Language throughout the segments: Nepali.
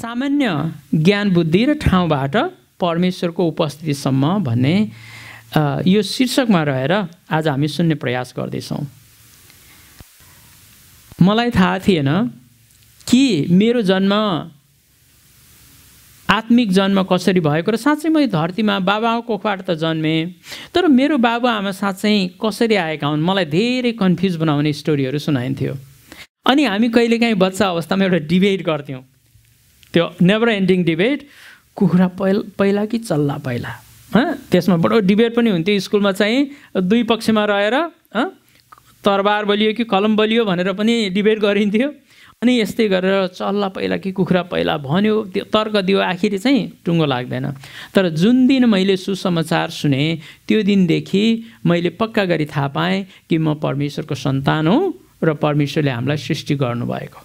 सामान्य ज्ञान बुद्धि र ठाउँबाट परमेश्वरको उपस्थितिसम्म भन्ने यो शीर्षकमा रहेर आज हामी सुन्ने प्रयास गर्दैछौँ। मलाई थाहा थिएन कि मेरो जन्म आत्मिक जन्म कसरी भएको र साँच्चै म धरतीमा बाबाको कोखबाट त जन्मेँ, तर मेरो बाबुआमा साँच्चै कसरी आएका हुन् मलाई धेरै कन्फ्युज बनाउने स्टोरीहरू सुनाइन्थ्यो। अनि हामी कहिलेकाहीँ बच्चा अवस्थामा एउटा डिबेट गर्थ्यौँ, त्यो नेभर एन्डिङ डिबेट, कुखुरा पहिला कि चल्ला पहिला। त्यसमा बडो डिबेट पनि हुन्थ्यो। स्कुलमा चाहिँ दुई पक्षमा रहेर तरबार बलियो कि कलम बलियो भनेर पनि डिबेट गरिन्थ्यो। अनि यस्तै गरेर चल्ला पहिला कि कुखुरा पहिला भन्यो, त्यो तर्क दियो, आखिरी चाहिँ टुङ्गो लाग्दैन। तर जुन दिन मैले सुसमाचार सुने त्यो दिनदेखि मैले पक्का गरी थाहा पाएँ कि म परमेश्वरको सन्तान हुँ र परमेश्वरले हामीलाई सृष्टि गर्नुभएको।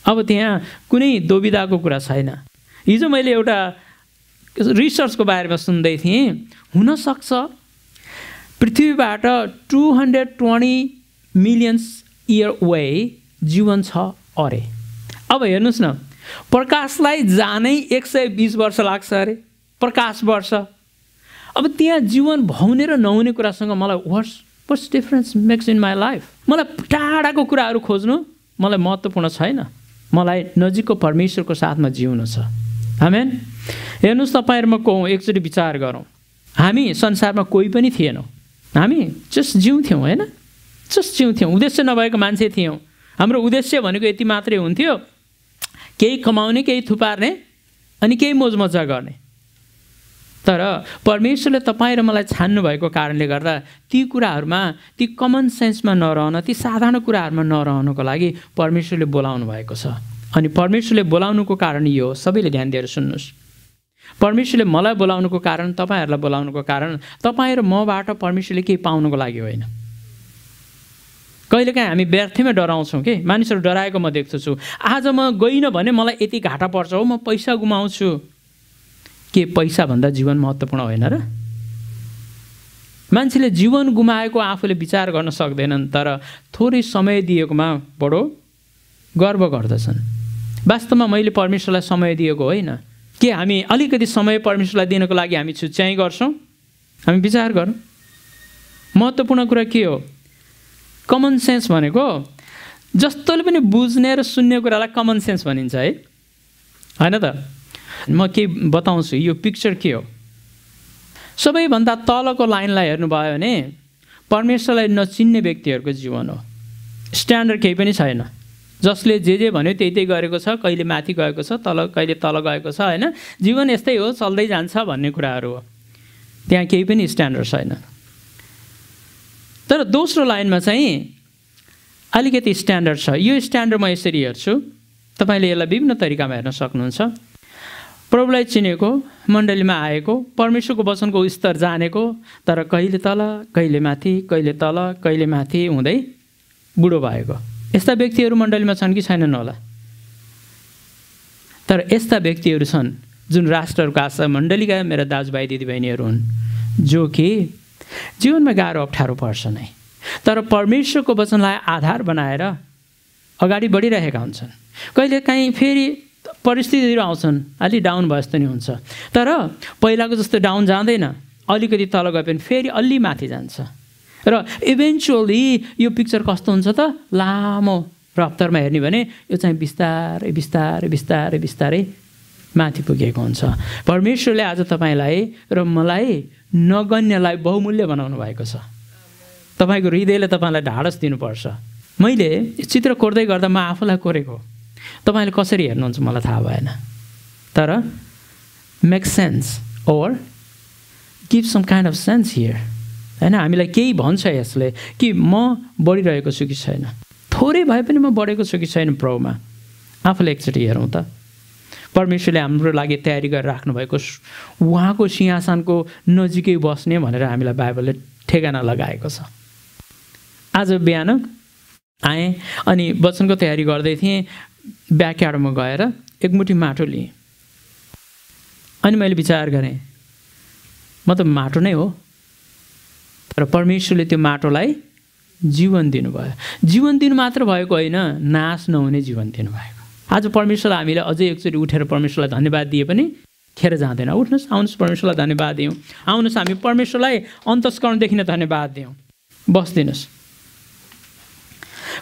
अब त्यहाँ कुनै दुविधाको कुरा छैन। हिजो मैले एउटा रिसर्चको बारेमा सुन्दै थिएँ, हुनसक्छ पृथ्वीबाट 220 मिलियन इयर वे जीवन छ अरे। अब हेर्नुहोस् न, प्रकाशलाई जानै 120 वर्ष लाग्छ अरे, प्रकाश वर्ष। अब त्यहाँ जीवन हुने र नहुने कुरासँग मलाई what's difference makes in my life. मलाई टाढाको कुराहरू खोज्नु मलाई महत्त्वपूर्ण छैन, मलाई नजिकको परमेश्वरको साथमा जिउनु छ। आमेन। हेर्नुहोस्, तपाईँहरूमा को एकचोटि विचार गरौँ, हामी संसारमा कोही पनि थिएनौँ, हामी जस्ट जिउँथ्यौँ, होइन? जस्ट जिउँथ्यौँ, उद्देश्य नभएको मान्छे थियौँ। हाम्रो उद्देश्य भनेको यति मात्रै हुन्थ्यो, केही कमाउने, केही थुपार्ने अनि केही मोजमजा गर्ने। तर परमेश्वरले तपाईँ र मलाई छान्नु भएको कारणले गर्दा ती कुराहरूमा, ती कमन सेन्समा नरहन, ती साधारण कुराहरूमा नरहनुको लागि परमेश्वरले बोलाउनु भएको छ। अनि परमेश्वरले बोलाउनुको कारण यो हो, सबैले ध्यान दिएर सुन्नुहोस्। परमेश्वरले मलाई बोलाउनुको कारण, तपाईँहरूलाई बोलाउनुको कारण तपाईँ र मबाट परमेश्वरले केही पाउनुको लागि होइन। कहिलेकाहीँ हामी व्यर्थमै डराउँछौँ कि, मानिसहरू डराएको म देख्छु। आज म गइनँ भने मलाई यति घाटा पर्छ हो, म पैसा गुमाउँछु। के पैसाभन्दा जीवन महत्त्वपूर्ण होइन र? मान्छेले जीवन गुमाएको आफूले विचार गर्न सक्दैनन्, तर थोरै समय दिएकोमा बडो गर्व गर्दछन्। वास्तवमा मैले परमेश्वरलाई समय दिएको होइन। के हामी अलिकति समय परमेश्वरलाई दिनको लागि हामी छुट्याइ गर्छौँ? हामी विचार गरौँ। महत्त्वपूर्ण कुरा के हो? कमन सेन्स भनेको जस्तोले पनि बुझ्ने र सुन्ने कुरालाई कमन सेन्स भनिन्छ, है होइन त? म के बताउँछु, यो पिक्चर के हो? सबैभन्दा तलको लाइनलाई हेर्नुभयो भने परमेश्वरलाई नचिन्ने व्यक्तिहरूको जीवन हो। स्ट्यान्डर्ड केही पनि छैन, जसले जे भन्यो त्यही गरेको छ, कहिले माथि गएको छ, कहिले तल गएको छ, होइन? जीवन यस्तै हो, चल्दै जान्छ भन्ने कुराहरू हो। त्यहाँ केही पनि स्ट्यान्डर्ड छैन। तर दोस्रो लाइनमा चाहिँ अलिकति स्ट्यान्डर्ड छ। यो स्ट्यान्डर्ड म यसरी हेर्छु, तपाईँले यसलाई विभिन्न तरिकामा हेर्न सक्नुहुन्छ। प्रभुलाई चिनेको, मण्डलीमा आएको, परमेश्वरको वचनको स्तर जानेको, तर कहिले तल, कहिले माथि, कहिले तल, कहिले माथि हुँदै बुढो भएको। यस्ता व्यक्तिहरू मण्डलीमा छन् कि छैनन् होला? तर यस्ता व्यक्तिहरू छन् जुन राष्ट्रहरूको आशा मण्डलीका मेरा दाजुभाइ दिदीबहिनीहरू हुन्, जो कि जीवनमा गाह्रो अप्ठ्यारो पर्छ नै, तर परमेश्वरको वचनलाई आधार बनाएर अगाडि बढिरहेका हुन्छन्। कहिलेकाहीँ फेरि परिस्थितिहरू आउँछन्, अलि डाउन भए जस्तो नि हुन्छ, तर पहिलाको जस्तो डाउन जाँदैन, अलिकति तल गए पनि फेरि अलि माथि जान्छ। र इभेन्चुअली यो पिक्चर कस्तो हुन्छ त? लामो रफ्तारमा हेर्ने भने यो चाहिँ बिस्तारै बिस्तारै बिस्तारै बिस्तारै माथि पुगेको हुन्छ। परमेश्वरले आज तपाईँलाई र मलाई नगन्यलाई बहुमूल्य बनाउनु भएको छ। तपाईँको हृदयले तपाईँलाई ढाडस दिनुपर्छ। मैले चित्र कोर्दै गर्दा म आफूलाई कोरेको, तपाईँले कसरी हेर्नुहुन्छ मलाई थाहा भएन, तर make sense or give some kind of sense here, होइन? हामीलाई केही भन्छ यसले कि म बढिरहेको छु कि छैन, थोरै भए पनि म बढेको छु कि छैन प्रभुमा। आफूले एकचोटि हेरौँ त। परमेश्वरले हाम्रो लागि तयारी गरेर राख्नुभएको उहाँको सिंहासनको नजिकै बस्ने भनेर हामीलाई बाइबलले ठेगाना लगाएको छ। आज बिहान आएँ अनि वचनको तयारी गर्दै थिएँ, ब्याकयार्डमा गएर एक मुठी माटो लिएँ। अनि मैले विचार गरेँ, म त माटो नै हो, तर परमेश्वरले त्यो माटोलाई जीवन दिनुभयो। जीवन दिनु मात्र भएको होइन, नाश नहुने जीवन दिनुभएको। आज परमेश्वरलाई हामीले अझै एकचोटि उठेर परमेश्वरलाई धन्यवाद दिए पनि खेर जाँदैन। उठ्नुहोस्, आउनुहोस्, परमेश्वरलाई धन्यवाद दिउँ। आउनुहोस्, हामी परमेश्वरलाई अन्तस्करणदेखि नै धन्यवाद दिउँ। बस्दिनुहोस्।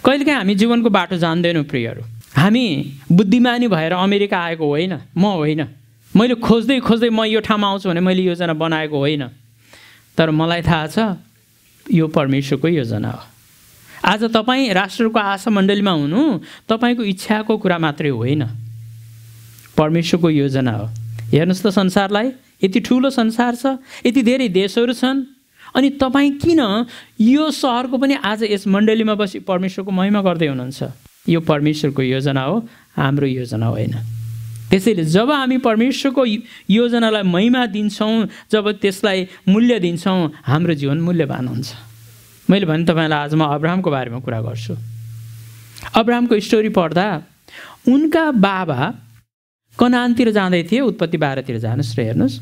कहिलेकाहीँ हामी जीवनको बाटो जान्दैनौँ प्रियहरू। हामी बुद्धिमानी भएर अमेरिका आएको होइन, म होइन। मैले खोज्दै खोज्दै म यो ठाउँमा आउँछु भने मैले योजना बनाएको होइन। तर मलाई थाहा छ यो परमेश्वरको योजना हो। आज तपाईँ राष्ट्रको आशा मण्डलीमा हुनु तपाईँको इच्छाको कुरा मात्रै होइन, परमेश्वरको योजना हो। हेर्नुहोस् त संसारलाई, यति ठुलो संसार छ, यति धेरै देशहरू छन्, अनि तपाईँ किन यो सहरको पनि आज यस मण्डलीमा बसी परमेश्वरको महिमा गर्दै हुनुहुन्छ? यो परमेश्वरको योजना हो, हाम्रो योजना होइन। त्यसैले जब हामी परमेश्वरको योजनालाई महिमा दिन्छौँ, जब त्यसलाई मूल्य दिन्छौँ, हाम्रो जीवन मूल्यवान हुन्छ। मैले भने तपाईँलाई आज म अब्राहमको बारेमा कुरा गर्छु। अब्राहमको स्टोरी पढ्दा उनका बाबा कनानतिर जाँदै थिए। उत्पत्ति 12तिर जानुहोस् र हेर्नुहोस्।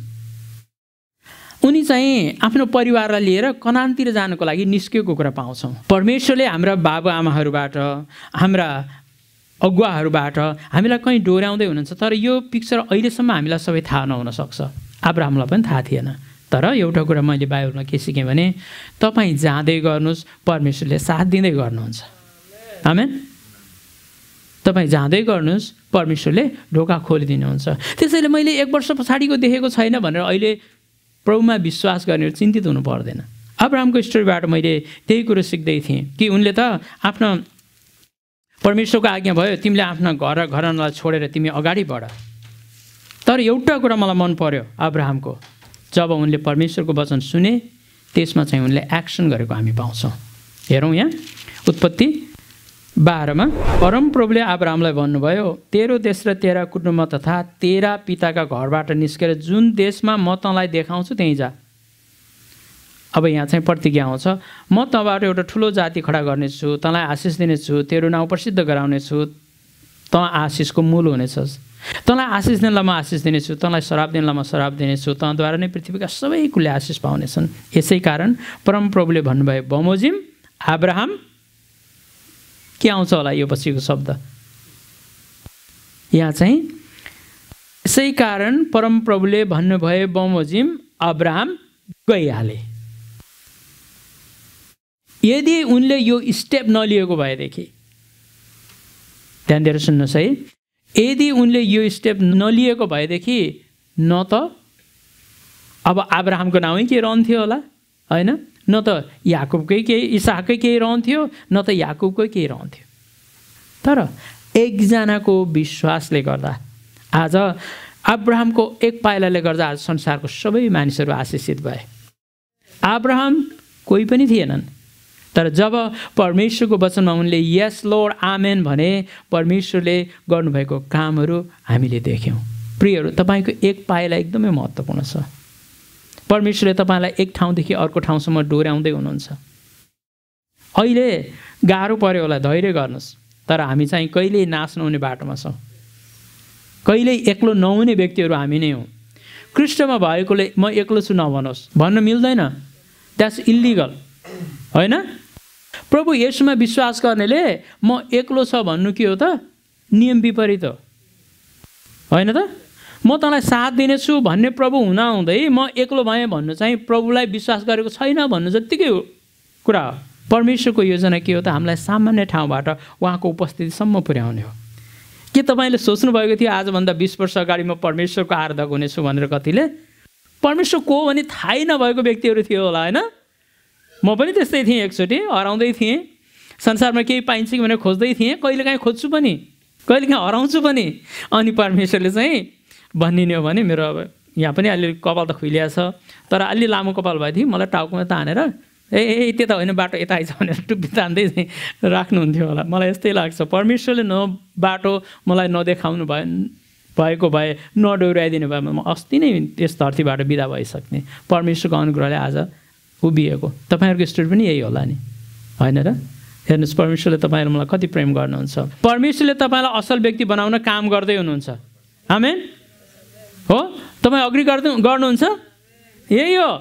उनी चाहिँ आफ्नो परिवारलाई लिएर कनानतिर जानको लागि निस्केको कुरा पाउँछौँ। परमेश्वरले हाम्रा बाबुआमाहरूबाट, हाम्रा अगुवाहरूबाट हामीलाई कहीँ डोर्याउँदै हुनुहुन्छ। तर यो पिक्चर अहिलेसम्म हामीलाई सबै थाहा नहुन सक्छ। अब्राहमलाई पनि थाहा थिएन। तर एउटा कुरा मैले बाइबलमा के सिकेँ भने तपाईँ जाँदै गर्नुहोस्, परमेश्वरले साथ दिँदै गर्नुहुन्छ। आमेन। तपाईँ जाँदै गर्नुहोस्, परमेश्वरले ढोका खोलिदिनुहुन्छ। त्यसैले मैले 1 वर्ष पछाडिको देखेको छैन भनेर अहिले प्रभुमा विश्वास गर्ने चिन्तित हुनु पर्दैन। अब्राहमको स्टोरीबाट मैले त्यही कुरो सिक्दै थिएँ कि उनले त आफ्नो परमेश्वरको आज्ञा भयो, तिमीले आफ्ना घरनालाई छोडेर तिमी अगाडि बढ। तर एउटा कुरा मलाई मन पर्यो अब्राहमको, जब उनले परमेश्वरको वचन सुने त्यसमा चाहिँ उनले एक्सन गरेको हामी पाउँछौँ। हेरौँ यहाँ उत्पत्ति 12मा परमप्रभुले अब्राहमलाई भन्नुभयो, तेरो देश र तेरा कुटुम्ब तथा तेरा पिताका घरबाट निस्केर जुन देशमा म तँलाई देखाउँछु त्यहीँ जा। अब यहाँ चाहिँ प्रतिज्ञा आउँछ, म तँबाट एउटा ठुलो जाति खडा गर्नेछु, तँलाई आशिष दिनेछु, तेरो नाउँ प्रसिद्ध गराउनेछु, तँ आशिषको मूल हुनेछस्। तँलाई आशिष दिनलाई म आशिष दिनेछु, तँलाई श्राप दिनलाई म श्राप दिनेछु, तँद्वारा नै पृथ्वीका सबै कुलले आशिष पाउनेछन्। यसै कारण परमप्रभुले भन्नुभयो, बमोजिम अब्राहम। के आउँछ होला यो पछिको शब्द? यहाँ चाहिँ यसै कारण परमप्रभुले भन्नुभयो, बमोजिम अब्राहम गइहाले। यदि उनले यो स्टेप नलिएको भएदेखि, ध्यान दिएर सुन्नुहोस् है, यदि उनले यो स्टेप नलिएको भएदेखि न त अब अब्राहमको नामै के रहन्थ्यो होला, होइन? न त याकुबकै केही, इसाकै केही रहन्थ्यो, न त याकुबकै केही रहन्थ्यो। तर एकजनाको विश्वासले गर्दा आज अब्राहमको एक पाइलाले गर्दा आज संसारको सबै मानिसहरू आशिषित भए। अब्राहम कोही पनि थिएनन्, तर जब परमेश्वरको वचनमा उनले यस लर्ड आमेन भने परमेश्वरले गर्नुभएको कामहरू हामीले देख्यौँ। प्रियहरू, तपाईँको एक पाइला एकदमै महत्त्वपूर्ण छ। परमेश्वरले तपाईँलाई एक ठाउँदेखि अर्को ठाउँसम्म डोर्याउँदै हुनुहुन्छ। अहिले गाह्रो पर्यो होला, धैर्य गर्नुहोस्। तर हामी चाहिँ कहिल्यै नाश नहुने बाटोमा छौँ। कहिल्यै एक्लो नहुने व्यक्तिहरू हामी नै हौँ। ख्रिस्टमा भएकोले म एक्लो छु नभनोस्, भन्न मिल्दैन। द्याट्स इल्लिगल, होइन? प्रभु येशूमा विश्वास गर्नेले म एक्लो छ भन्नु के हो त? नियम विपरीत हो, होइन त? म तँलाई साथ दिनेछु भन्ने प्रभु हुँदाहुँदै म एक्लो भएँ भन्नु चाहिँ प्रभुलाई विश्वास गरेको छैन भन्नु जत्तिकै कुरा हो। परमेश्वरको योजना के हो त? हामीलाई सामान्य ठाउँबाट उहाँको उपस्थितिसम्म पुर्याउने हो। के तपाईँले सोच्नुभएको थियो आजभन्दा 20 वर्ष अगाडि म परमेश्वरको आराधक हुनेछु भनेर? कतिले परमेश्वर को भने थाहै नभएको व्यक्तिहरू थियो होला, होइन? म पनि त्यस्तै थिएँ, एकचोटि हराउँदै थिएँ। संसारमा केही पाइन्छ कि भनेर खोज्दै थिएँ, कहिलेकाहीँ खोज्छु पनि, कहिलेकाहीँ हराउँछु पनि। अनि परमेश्वरले चाहिँ भनिदिने हो भने मेरो अब यहाँ पनि अलि कपाल त खुइलिया छ, तर अलि लामो कपाल भएदेखि मलाई टाउकोमा तानेर ए त्यता होइन बाटो यता आइज भनेर टुप्पी तान्दै चाहिँ राख्नुहुन्थ्यो होला। मलाई यस्तै लाग्छ, परमेश्वरले न बाटो मलाई नदेखाउनु भएको भए, नडोर्याइदिनु भए म अस्ति नै यस धरतीबाट बिदा भइसक्ने। परमेश्वरको अनुग्रहले आज उभिएको। तपाईँहरूको स्टोरी पनि यही होला नि, होइन र? हेर्नुहोस्, परमेश्वरले तपाईँहरू मलाई कति प्रेम गर्नुहुन्छ। परमेश्वरले तपाईँलाई असल व्यक्ति बनाउन काम गर्दै हुनुहुन्छ। आमेन हो? तपाईँ अग्री गर्नुहुन्छ? यही हो।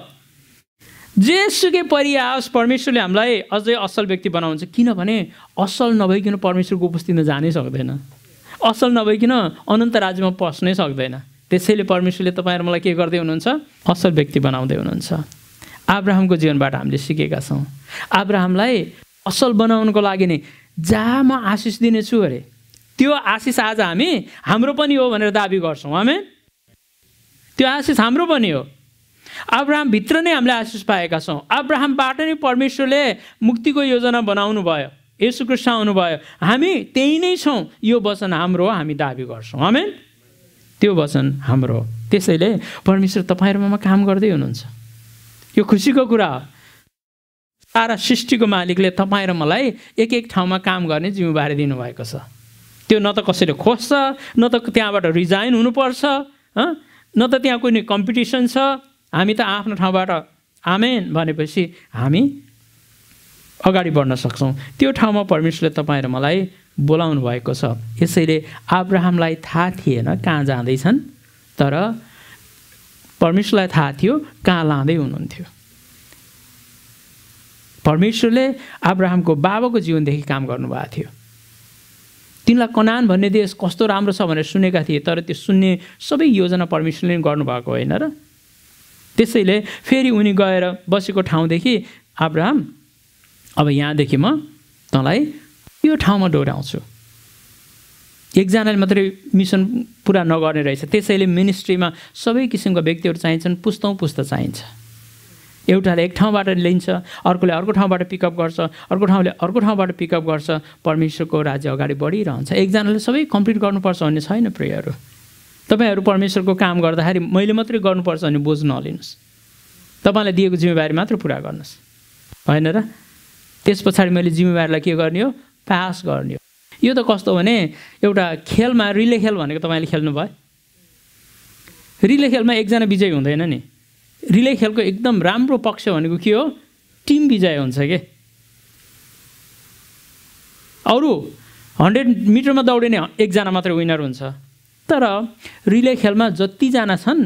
जेसुकै परिआओस् परमेश्वरले हामीलाई अझै असल व्यक्ति बनाउँछ। किनभने असल नभइकन परमेश्वरको उपस्थितिमा जानै सक्दैन। असल नभइकन अनन्त राज्यमा पस्नै सक्दैन। त्यसैले परमेश्वरले तपाईँ र मलाई के गर्दै हुनुहुन्छ? असल व्यक्ति बनाउँदै हुनुहुन्छ। अब्राहमको जीवनबाट हामीले सिकेका छौँ। अब्राहमलाई असल बनाउनको लागि नै जहाँ म आशिष दिनेछु अरे त्यो आशिष आज हाम्रो पनि हो भनेर दाबी गर्छौँ। आमेन। त्यो आशिष हाम्रो पनि हो। अब्राहमभित्र नै हामीले आशिष पाएका छौँ। अब्राहमबाट नै परमेश्वरले मुक्तिको योजना बनाउनु भयो, येशू ख्रीष्ट आउनुभयो। हामी त्यही नै छौँ। यो वचन हाम्रो हो, हामी दाबी गर्छौँ। आमेन। त्यो वचन हाम्रो हो। त्यसैले परमेश्वर तपाईँ र ममा काम गर्दै हुनुहुन्छ। यो खुसीको कुरा हो। सारा सृष्टिको मालिकले तपाईँ र मलाई एक एक ठाउँमा काम गर्ने जिम्मेवारी दिनुभएको छ। त्यो न त कसैले खोज्छ, न त त्यहाँबाट रिजाइन हुनुपर्छ, न त त्यहाँ कुनै कम्पिटिसन छ। हामी त आफ्नो ठाउँबाट आमेन भनेपछि हामी अगाडि बढ्न सक्छौँ। त्यो ठाउँमा परमेश्वरले तपाईँ र मलाई बोलाउनु भएको छ। यसैले अब्राहमलाई थाहा थिएन कहाँ जाँदैछन्, तर परमेश्वरलाई थाहा थियो कहाँ लाँदै हुनुहुन्थ्यो। परमेश्वरले अब्राहमको बाबाको जीवनदेखि काम गर्नुभएको थियो। तिनलाई कनान भन्ने देश कस्तो राम्रो छ भनेर सुनेका थिए, तर त्यो सुन्ने सबै योजना परमेश्वरले गर्नुभएको होइन र। त्यसैले फेरि उनी गएर बसेको ठाउँदेखि अब्राहम अब यहाँदेखि म तँलाई यो ठाउँमा डोर्याउँछु। एकजनाले मात्रै मिसन पुरा नगर्ने रहेछ। त्यसैले मिनिस्ट्रीमा सबै किसिमका व्यक्तिहरू चाहिन्छन्, पुस्तौँ पुस्ता चाहिन्छ। एउटाले एक ठाउँबाट लिन्छ, अर्कोले अर्को ठाउँबाट पिकअप गर्छ, अर्को ठाउँले अर्को ठाउँबाट पिकअप गर्छ। परमेश्वरको राज्य अगाडि बढिरहन्छ। एकजनाले सबै कम्प्लिट गर्नुपर्छ भन्ने छैन। प्रियहरू, तपाईँहरू परमेश्वरको काम गर्दाखेरि मैले मात्रै गर्नुपर्छ भन्ने बोझ नलिनुहोस्। तपाईँलाई दिएको जिम्मेवारी मात्र पुरा गर्नुहोस्, होइन र। त्यस पछाडि मैले जिम्मेवारीलाई के गर्ने हो? पास गर्ने हो। यो त कस्तो भने एउटा खेलमा रिले खेल भनेको तपाईँले खेल्नुभयो। रिले खेलमा एकजना विजयी हुँदैन नि। रिले खेलको एकदम राम्रो पक्ष भनेको के हो? टिम विजय हुन्छ के। अरू 100 मिटरमा दौडिने एकजना मात्रै विनर हुन्छ, तर रिले खेलमा जतिजना छन्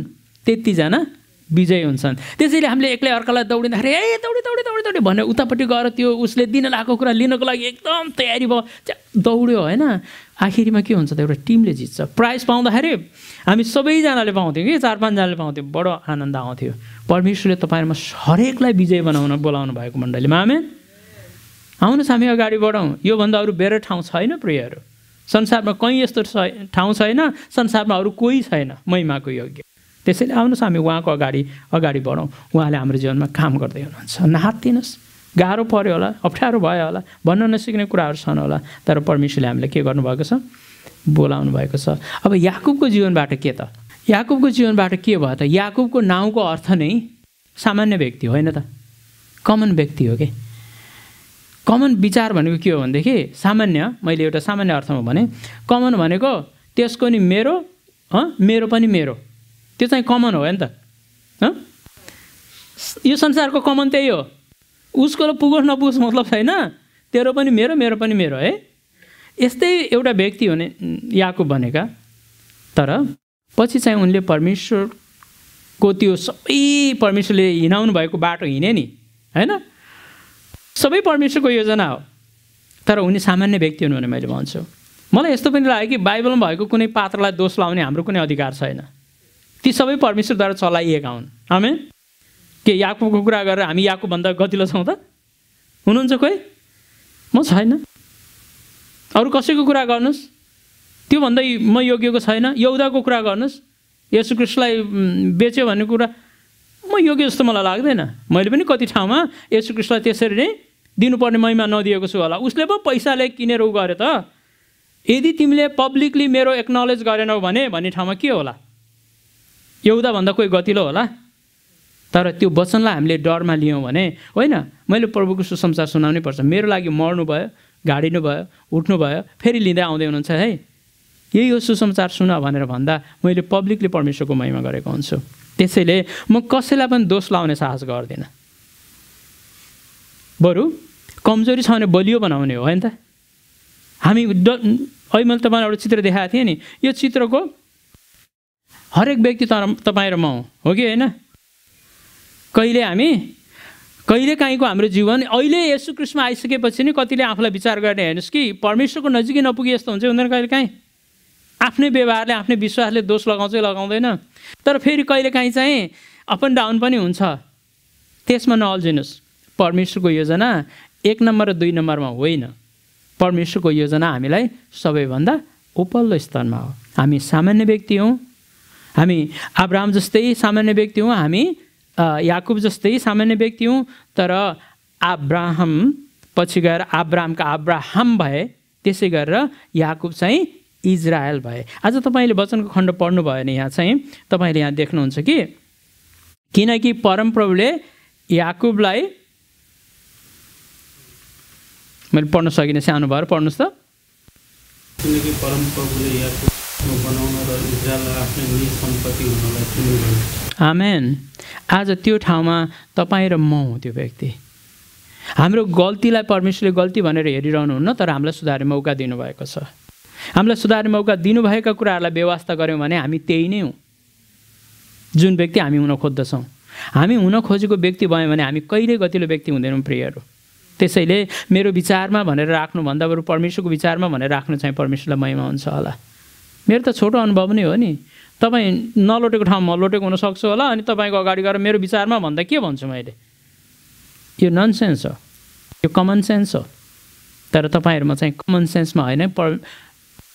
त्यतिजना विजयी हुन्छन्। त्यसैले हामीले एक्लै अर्कालाई दौडिँदाखेरि दौडी दौडी दौडी दौडी भनेर उतापट्टि गएर त्यो उसले दिन लागेको कुरा लिनको लागि एकदम तयारी भयो, दौड्यो, होइन। आखिरीमा के हुन्छ त? एउटा टिमले जित्छ। प्राइज पाउँदाखेरि हामी सबैजनाले पाउँथ्यौँ कि 4-5जनाले पाउँथ्यौँ। बडो आनन्द आउँथ्यो। परमेश्वरले तपाईँहरूमा हरेकलाई विजय बनाउन बोलाउनु भएको मण्डलीमा। आमेन। आउनुहोस् हामी अगाडि बढौँ। योभन्दा अरू बेर ठाउँ छैन प्रियहरू। संसारमा कहीँ यस्तो ठाउँ छैन, संसारमा अरू कोही छैन महिमाको योग्य। त्यसैले आउनुहोस् हामी उहाँको अगाडि बढौँ। उहाँले हाम्रो जीवनमा काम गर्दै हुनुहुन्छ। नहात्तिनुहोस्। गाह्रो पर्यो होला, अप्ठ्यारो भयो होला, भन्न नसिक्ने कुराहरू छन् होला, तर परमेश्वरले हामीलाई के गर्नुभएको छ? बोलाउनु भएको छ। अब याकुबको जीवनबाट के त? याकुबको जीवनबाट के भयो त? याकुबको नाउँको अर्थ नै सामान्य व्यक्ति होइन त, कमन व्यक्ति हो कि। कमन विचार भनेको के हो भनेदेखि सामान्य, मैले एउटा सामान्य अर्थमा भने कमन भनेको त्यसको नि मेरो, मेरो पनि मेरो, त्यो चाहिँ कमन हो नि त। यो संसारको कमन त्यही हो। उसको पुगोस् नपुगोस् मतलब छैन, तेरो पनि मेरो, मेरो पनि मेरो, है। यस्तै एउटा व्यक्ति हुने याकुब भनेका। तर पछि चाहिँ उनले परमेश्वरको त्यो सबै परमेश्वरले हिँडाउनु भएको बाटो हिँडे नि, होइन। सबै परमेश्वरको योजना हो, तर उनी सामान्य व्यक्ति हुनु भने मैले भन्छु। मलाई यस्तो पनि लाग्यो कि बाइबलमा भएको कुनै पात्रलाई दोष लाउने हाम्रो कुनै अधिकार छैन। ती सबै परमेश्वरद्वारा चलाइएका हुन्। आमेन। के याकुबको कुरा गरेर हामी याकुबभन्दा गतिलो छौँ त? हुनुहुन्छ कोही? म छैन। अरू कसैको कुरा गर्नुहोस्, त्योभन्दा म योग्यको छैन। यहुदाको कुरा गर्नुहोस्, येशू ख्रीष्टलाई बेच्यो भन्ने कुरा म योग्य जस्तो मलाई लाग्दैन। मैले पनि कति ठाउँमा येशू ख्रीष्टलाई त्यसरी नै दिनुपर्ने महिमा नदिएको छु होला। उसले पो पैसाले किनेर उ गरे त। यदि तिमीले पब्लिकली मेरो एक्नोलेज गरेनौ भने भन्ने ठाउँमा के होला? यहुदाभन्दा कोही गतिलो होला? तर त्यो वचनलाई हामीले डरमा लियौँ भने होइन, मैले प्रभुको सुसमाचार सुनाउनै पर्छ। मेरो लागि मर्नु भयो, गाडिनु भयो, उठ्नु भयो, फेरि लिँदै आउँदै हुनुहुन्छ, है। यही हो सुसमाचार सुन भनेर भन्दा मैले पब्लिकली परमेश्वरको महिमा गरेको हुन्छु। त्यसैले म कसैलाई पनि दोष लाउने साहस गर्दिनँ। बरु कमजोरी छ भने बलियो बनाउने हो, होइन त। हामी अहिले मैले तपाईँलाई एउटा चित्र देखाएको थिएँ नि। यो चित्रको हरेक व्यक्ति तपाईँ र म हो कि होइन? कहिलेकाहीँको हाम्रो जीवन अहिले येशू ख्रीष्टमा आइसकेपछि नि कतिले आफूलाई विचार गर्ने हेर्नुहोस् कि परमेश्वरको नजिकै नपुगे यस्तो हुन्छ हुँदैन कहिलेकाहीँ। आफ्नै व्यवहारले आफ्नै विश्वासले दोष लगाउँदैन। तर फेरि कहिलेकाहीँ चाहिँ अप एन्ड डाउन पनि हुन्छ। त्यसमा नअल्झिनुहोस्। परमेश्वरको योजना 1 नम्बर र 2 नम्बरमा होइन। परमेश्वरको योजना हामीलाई सबैभन्दा उपल्लो स्तरमा हो। हामी सामान्य व्यक्ति हौँ, हामी अब्राहम जस्तै सामान्य व्यक्ति हौँ, हामी याकुब जस्तै सामान्य व्यक्ति हौँ। तर अब्राहम पछि गएर अब्राहमका अब्राहम भए, त्यसै गरेर याकुब चाहिँ इजरायल भए। आज तपाईँले वचनको खण्ड पढ्नुभयो भने यहाँ चाहिँ तपाईँले यहाँ देख्नुहुन्छ कि किनकि परमप्रभुले याकुबलाई, मैले पढ्न सकिनँ, सानो भएर पढ्नुहोस् त। किनकि परमप्रभुले याकुबको बनाउन र इजरायललाई आफ्नो निज सम्पत्ति हुनलाई चुन्नुभयो। आमेन। आज त्यो ठाउँमा तपाईँ र म हुँ त्यो व्यक्ति। हाम्रो गल्तीलाई परमेश्वरले गल्ती भनेर हेरिरहनुहुन्न, तर हामीलाई सुधार्ने मौका दिनुभएको छ। हामीलाई सुधार्ने मौका दिनुभएका कुराहरूलाई व्यवस्था गऱ्यौँ भने हामी त्यही नै हौँ जुन व्यक्ति हामी हुन खोज्दछौँ। हामी हुन खोजेको व्यक्ति भयौँ भने हामी कहिले गतिलो व्यक्ति हुँदैनौँ प्रियहरू। त्यसैले मेरो विचारमा भनेर राख्नुभन्दा बरु परमेश्वरको विचारमा भनेर राख्नु चाहिँ परमेश्वरलाई महिमा हुन्छ होला। मेरो त छोटो अनुभव नै हो नि। तपाईँ नलोटेको ठाउँमा लोटेको हुनसक्छु होला, अनि तपाईँको अगाडि गएर मेरो विचारमा भन्दा के भन्छु मैले? यो ननसेन्स हो, यो कमन सेन्स हो। तर तपाईँहरूमा चाहिँ कमन सेन्समा होइन,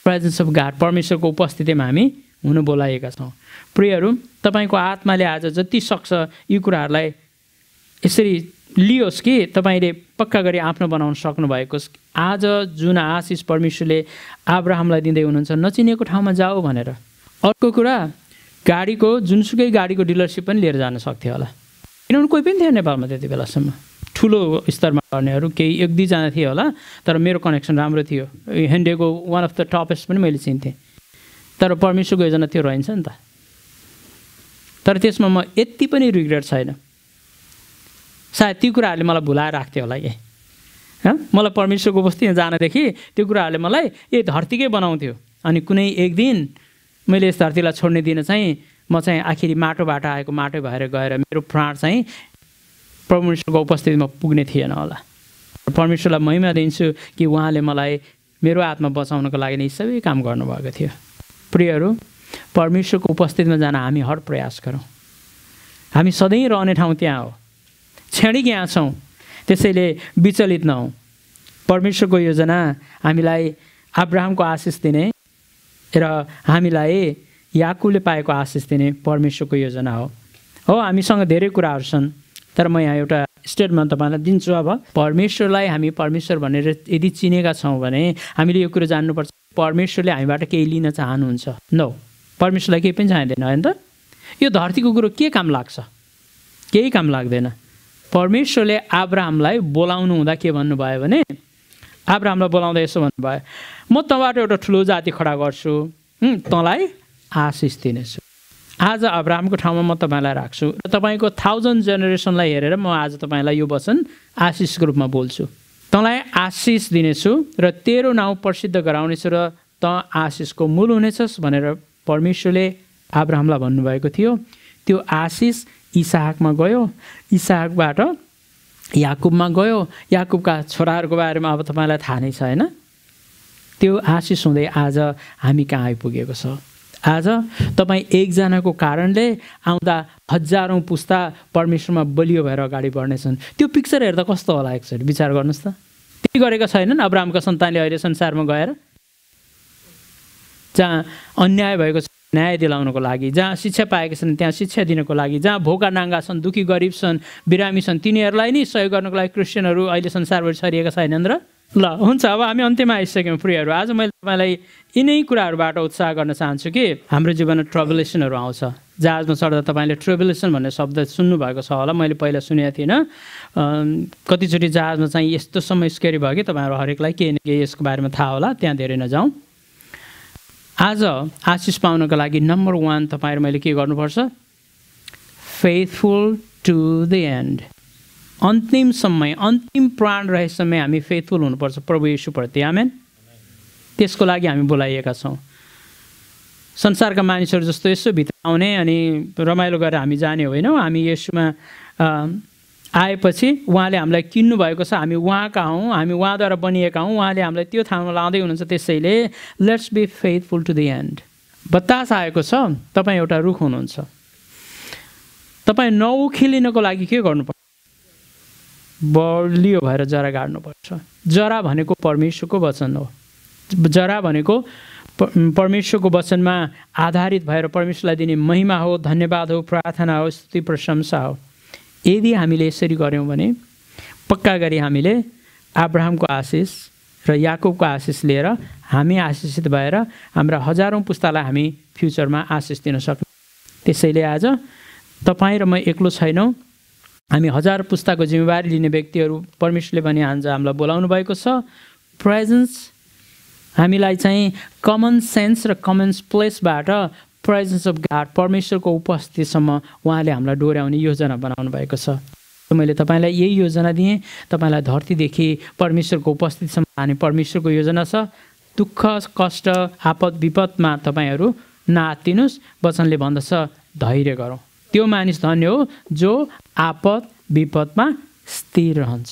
प्रेजेन्स अफ गाड, परमेश्वरको उपस्थितिमा हामी हुन बोलाएका छौँ। प्रियहरू, तपाईँको आत्माले आज जति सक्छ यी कुराहरूलाई यसरी लियोस् कि तपाईँले पक्का गरी आफ्नो बनाउन सक्नुभएको। आज जुन आशिष परमेश्वरले अब्राहमलाई दिँदै हुनुहुन्छ, नचिनेको ठाउँमा जाऊ भनेर। अर्को कुरा, गाडीको जुनसुकै गाडीको डिलरसिप पनि लिएर जान सक्थ्यो होला, किनभने कोही पनि थियो नेपालमा त्यति बेलासम्म। ठुलो स्तरमा गर्नेहरू केही 1-2 थिए होला, तर मेरो कनेक्सन राम्रो थियो। हेन्डेको वान अफ द टपेस्ट पनि मैले चिन्थेँ। तर परमेश्वरको योजना त्यो रहन्छ नि त। तर त्यसमा म यति पनि रिग्रेट छैन। सायद ती कुराहरूले मलाई भुलाएर राख्थ्यो होला कि मलाई परमेश्वरको उपस्थितिमा जानदेखि त्यो कुराहरूले मलाई धरतीकै बनाउँथ्यो। अनि कुनै एक दिन मैले यस धरतीलाई छोड्ने दिन चाहिँ म चाहिँ आखिरी माटोबाट आएको माटो भएर गएर मेरो प्राण चाहिँ परमेश्वरको उपस्थितिमा पुग्ने थिएन होला। परमेश्वरलाई महिमा दिन्छु कि उहाँले मलाई मेरो आत्मा बचाउनको लागि नै सबै काम गर्नुभएको थियो। प्रियहरू, परमेश्वरको उपस्थितिमा जान हामी हर प्रयास गरौँ। हामी सधैँ रहने ठाउँ त्यहाँ हो, क्षणिक यहाँ छौँ। त्यसैले विचलित नहौँ। परमेश्वरको योजना हामीलाई अब्राहमको आशिष दिने र हामीलाई याकुबले पाएको आशिष दिने परमेश्वरको योजना हो। हामीसँग धेरै कुराहरू छन्, तर म यहाँ एउटा स्टेटमेन्ट तपाईँलाई दिन्छु। अब परमेश्वरलाई हामी परमेश्वर भनेर यदि चिनेका छौँ भने हामीले यो कुरो जान्नुपर्छ, परमेश्वरले हामीबाट केही लिन चाहनुहुन्छ? नो, परमेश्वरलाई केही पनि चाहिँदैन, होइन त? यो धरतीको कुरो के काम लाग्छ? केही काम लाग्दैन। परमेश्वरले अब्राहमलाई बोलाउनु हुँदा के भन्नुभयो भने, अब्राहमलाई बोलाउँदा यसो भन्नुभयो, म तँबाट एउटा ठुलो जाति खडा गर्छु, तँलाई आशिष दिनेछु। आज अब्राहमको ठाउँमा म तपाईँलाई राख्छु र तपाईँको 1000 जेनेरेसनलाई हेरेर म आज तपाईँलाई यो वचन आशिषको रूपमा बोल्छु। तँलाई आशिष दिनेछु र तेरो नाउँ प्रसिद्ध गराउनेछु र तँ आशिषको मूल हुनेछस् भनेर परमेश्वरले अब्राहमलाई भन्नुभएको थियो। त्यो आशिष इसाहकमा गयो, इसाहकबाट याकुबमा गयो, याकुबका छोराहरूको बारेमा अब तपाईँलाई थाहा नै छ, होइन? त्यो आशिष हुँदै आज हामी कहाँ आइपुगेको छ। आज तपाईँ एकजनाको कारणले आउँदा हजारौँ पुस्ता परमेश्वरमा बलियो भएर अगाडि बढ्नेछन्। त्यो पिक्चर हेर्दा कस्तो होला एकचोटि विचार गर्नुहोस् त। त्यही गरेका छैनन् अब्राहमका सन्तानले अहिले संसारमा गएर? जहाँ अन्याय भएको छ न्याय दिलाउनको लागि, जहाँ शिक्षा पाएका छन् त्यहाँ शिक्षा दिनको लागि, जहाँ भोका नाङ्गा छन्, दुखी गरिब छन्, बिरामी छन्, तिनीहरूलाई नि सहयोग गर्नको लागि क्रिस्चियनहरू अहिले संसारभरि छरिएका छैनन् र? ल हुन्छ, अब हामी अन्त्यमा आइसक्यौँ प्रियहरू। आज मैले तपाईँलाई यिनै कुराहरूबाट उत्साह गर्न चाहन्छु कि हाम्रो जीवनमा ट्रबुलेसनहरू आउँछ। जहाजमा चढ्दा तपाईँले ट्रबुलेसन भन्ने शब्द सुन्नुभएको छ होला, मैले पहिला सुनेको थिइनँ। कतिचोटि जहाजमा चाहिँ यस्तो समय स्केरी भयो कि तपाईँहरू हरेकलाई केही न केही यसको बारेमा थाहा होला, त्यहाँ धेरै नजाउँ। आज आशिष पाउनको लागि नम्बर 1 तपाईँहरू मैले के गर्नुपर्छ? Faithful to the end. अन्तिम समय, अन्तिम प्राण रहेसम्म हामी फेथफुल हुनुपर्छ प्रभु येशूप्रति। आमेन। त्यसको लागि हामी बोलाइएका छौँ। संसारका मानिसहरू जस्तो यसो भित्र आउने अनि रमाइलो गरेर हामी जाने होइनौँ। हामी येशूमा आएपछि उहाँले हामीलाई किन्नु भएको छ, हामी उहाँका हौँ, हामी उहाँद्वारा बनिएका हौँ, उहाँले हामीलाई त्यो ठाउँमा लाँदै हुनुहुन्छ। त्यसैले let's be faithful to the end. बतास आएको छ, तपाईँ एउटा रुख हुनुहुन्छ, तपाईँ नउखिलिनको लागि के गर्नुपर्छ? बलियो भएर जरा गाड्नुपर्छ। जरा भनेको परमेश्वरको वचन हो। जरा भनेको परमेश्वरको वचनमा आधारित भएर परमेश्वरलाई दिने महिमा हो, धन्यवाद हो, प्रार्थना हो, स्तुति प्रशंसा हो। यदि हामीले यसरी गऱ्यौँ भने पक्का गरी हामीले अब्राहमको आशिष र याकुबको आशिष लिएर हामी आशिषित भएर हाम्रा हजारौँ पुस्तालाई हामी फ्युचरमा आशिष दिन सक्छौँ। त्यसैले आज तपाईँ र म एक्लो छैनौँ, हामी हजार पुस्ताको जिम्मेवारी लिने व्यक्तिहरू परमेश्वरले पनि आज हामीलाई बोलाउनु भएको छ। प्रेजेन्स हामीलाई चाहिँ कमन सेन्स र कमन प्लेसबाट प्रेजेन्स अफ गाड, परमेश्वरको उपस्थितिसम्म उहाँले हामीलाई डोर्याउने योजना बनाउनु भएको छ। मैले तपाईँलाई यही योजना दिएँ। तपाईँलाई धरतीदेखि परमेश्वरको उपस्थितिसम्म लाने परमेश्वरको योजना छ। दुःख कष्ट आपद विपदमा तपाईँहरू नआत्तिनुहोस्। वचनले भन्दछ धैर्य गरौँ। त्यो मानिस धन्य हो जो आपद विपदमा स्थिर रहन्छ।